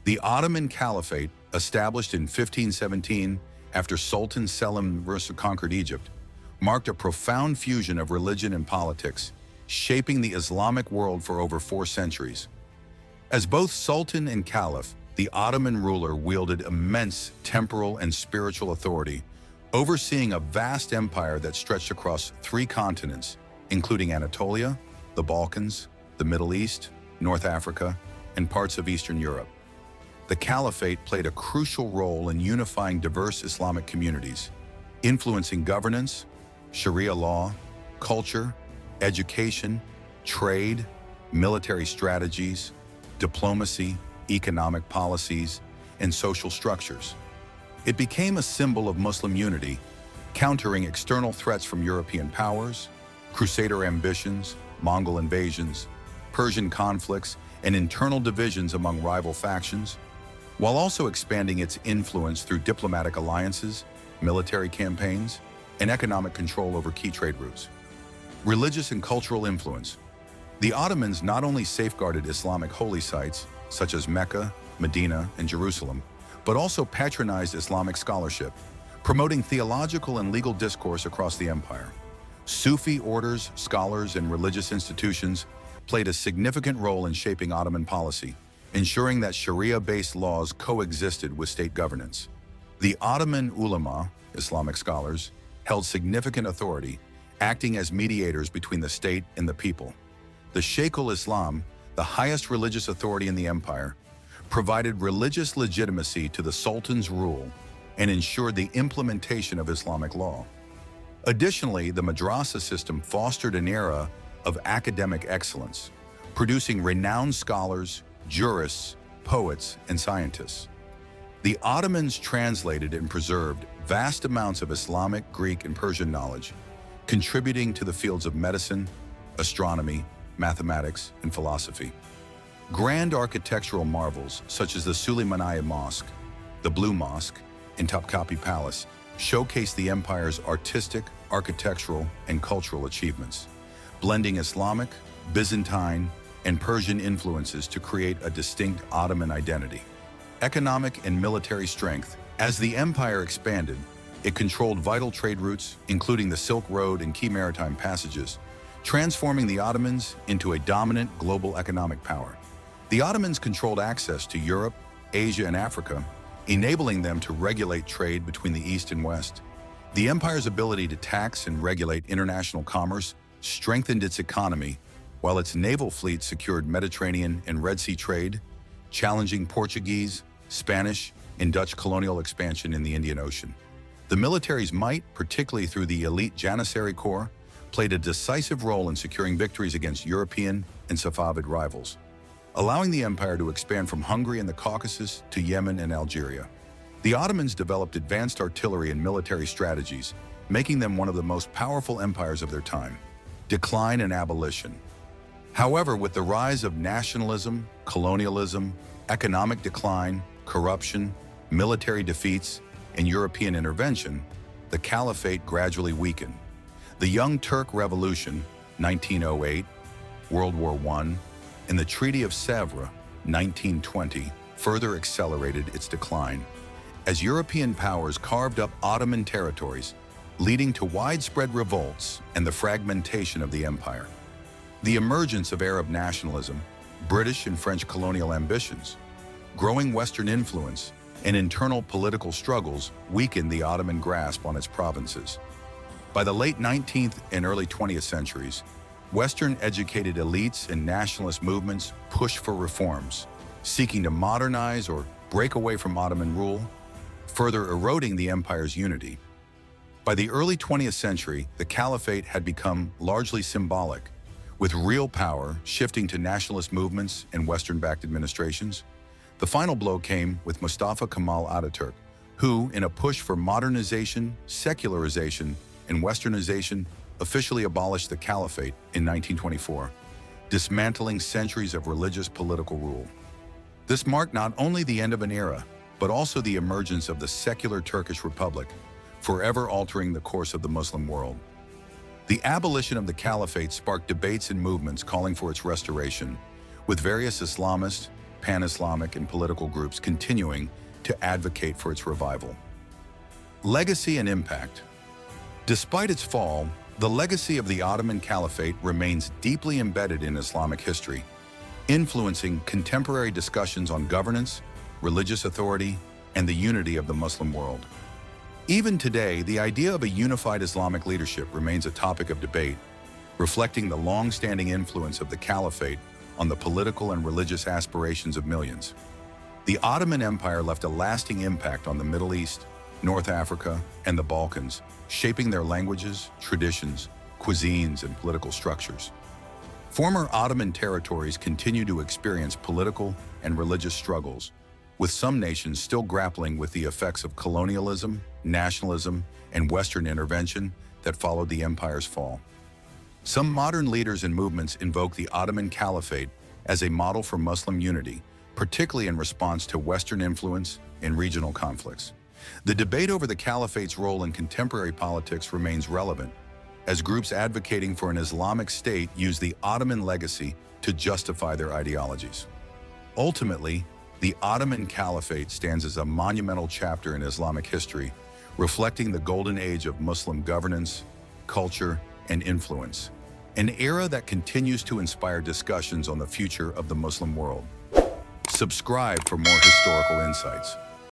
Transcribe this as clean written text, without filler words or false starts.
The Ottoman Caliphate, established in 1517 after Sultan Selim I conquered Egypt, marked a profound fusion of religion and politics, shaping the Islamic world for over 4 centuries. As both Sultan and Caliph, the Ottoman ruler wielded immense temporal and spiritual authority, overseeing a vast empire that stretched across 3 continents, including Anatolia, the Balkans, the Middle East, North Africa, and parts of Eastern Europe. The Caliphate played a crucial role in unifying diverse Islamic communities, influencing governance, Sharia law, culture, education, trade, military strategies, diplomacy, economic policies, and social structures. It became a symbol of Muslim unity, countering external threats from European powers, Crusader ambitions, Mongol invasions, Persian conflicts, and internal divisions among rival factions, while also expanding its influence through diplomatic alliances, military campaigns, and economic control over key trade routes. Religious and cultural influence. The Ottomans not only safeguarded Islamic holy sites, such as Mecca, Medina, and Jerusalem, but also patronized Islamic scholarship, promoting theological and legal discourse across the empire. Sufi orders, scholars, and religious institutions played a significant role in shaping Ottoman policy, ensuring that Sharia-based laws coexisted with state governance. The Ottoman ulama, Islamic scholars, held significant authority, acting as mediators between the state and the people. The Sheikhul Islam, the highest religious authority in the empire, provided religious legitimacy to the Sultan's rule and ensured the implementation of Islamic law. Additionally, the madrasa system fostered an era of academic excellence, producing renowned scholars, jurists, poets, and scientists. The Ottomans translated and preserved vast amounts of Islamic, Greek, and Persian knowledge, contributing to the fields of medicine, astronomy, mathematics, and philosophy. Grand architectural marvels such as the Sulaymaniyah Mosque, the Blue Mosque, and Topkapi Palace showcase the empire's artistic, architectural, and cultural achievements, blending Islamic, Byzantine, and Persian influences to create a distinct Ottoman identity. Economic and military strength. As the empire expanded, it controlled vital trade routes, including the Silk Road and key maritime passages, transforming the Ottomans into a dominant global economic power. The Ottomans controlled access to Europe, Asia, and Africa, enabling them to regulate trade between the East and West. The empire's ability to tax and regulate international commerce strengthened its economy, while its naval fleet secured Mediterranean and Red Sea trade, challenging Portuguese, Spanish, and Dutch colonial expansion in the Indian Ocean. The military's might, particularly through the elite Janissary Corps, played a decisive role in securing victories against European and Safavid rivals, allowing the empire to expand from Hungary and the Caucasus to Yemen and Algeria. The Ottomans developed advanced artillery and military strategies, making them one of the most powerful empires of their time. Decline and abolition. However, with the rise of nationalism, colonialism, economic decline, corruption, military defeats, and European intervention, the Caliphate gradually weakened. The Young Turk Revolution, 1908, World War I, and the Treaty of Sèvres, 1920, further accelerated its decline, as European powers carved up Ottoman territories, leading to widespread revolts and the fragmentation of the empire. The emergence of Arab nationalism, British and French colonial ambitions, growing Western influence, and internal political struggles weakened the Ottoman grasp on its provinces. By the late 19th and early 20th centuries, Western-educated elites and nationalist movements pushed for reforms, seeking to modernize or break away from Ottoman rule, further eroding the empire's unity. By the early 20th century, the Caliphate had become largely symbolic, with real power shifting to nationalist movements and Western-backed administrations. The final blow came with Mustafa Kemal Ataturk, who, in a push for modernization, secularization, and Westernization, officially abolished the Caliphate in 1924, dismantling centuries of religious political rule. This marked not only the end of an era, but also the emergence of the secular Turkish Republic, forever altering the course of the Muslim world. The abolition of the Caliphate sparked debates and movements calling for its restoration, with various Islamist, pan-Islamic and political groups continuing to advocate for its revival. Legacy and impact. Despite its fall, the legacy of the Ottoman Caliphate remains deeply embedded in Islamic history, influencing contemporary discussions on governance, religious authority, and the unity of the Muslim world. Even today, the idea of a unified Islamic leadership remains a topic of debate, reflecting the long-standing influence of the Caliphate on the political and religious aspirations of millions. The Ottoman Empire left a lasting impact on the Middle East, North Africa, and the Balkans, shaping their languages, traditions, cuisines, and political structures. Former Ottoman territories continue to experience political and religious struggles, with some nations still grappling with the effects of colonialism, nationalism, and Western intervention that followed the empire's fall. Some modern leaders and movements invoke the Ottoman Caliphate as a model for Muslim unity, particularly in response to Western influence in regional conflicts. The debate over the Caliphate's role in contemporary politics remains relevant, as groups advocating for an Islamic state use the Ottoman legacy to justify their ideologies. Ultimately, the Ottoman Caliphate stands as a monumental chapter in Islamic history, reflecting the golden age of Muslim governance, culture, and influence, an era that continues to inspire discussions on the future of the Muslim world. Subscribe for more historical insights.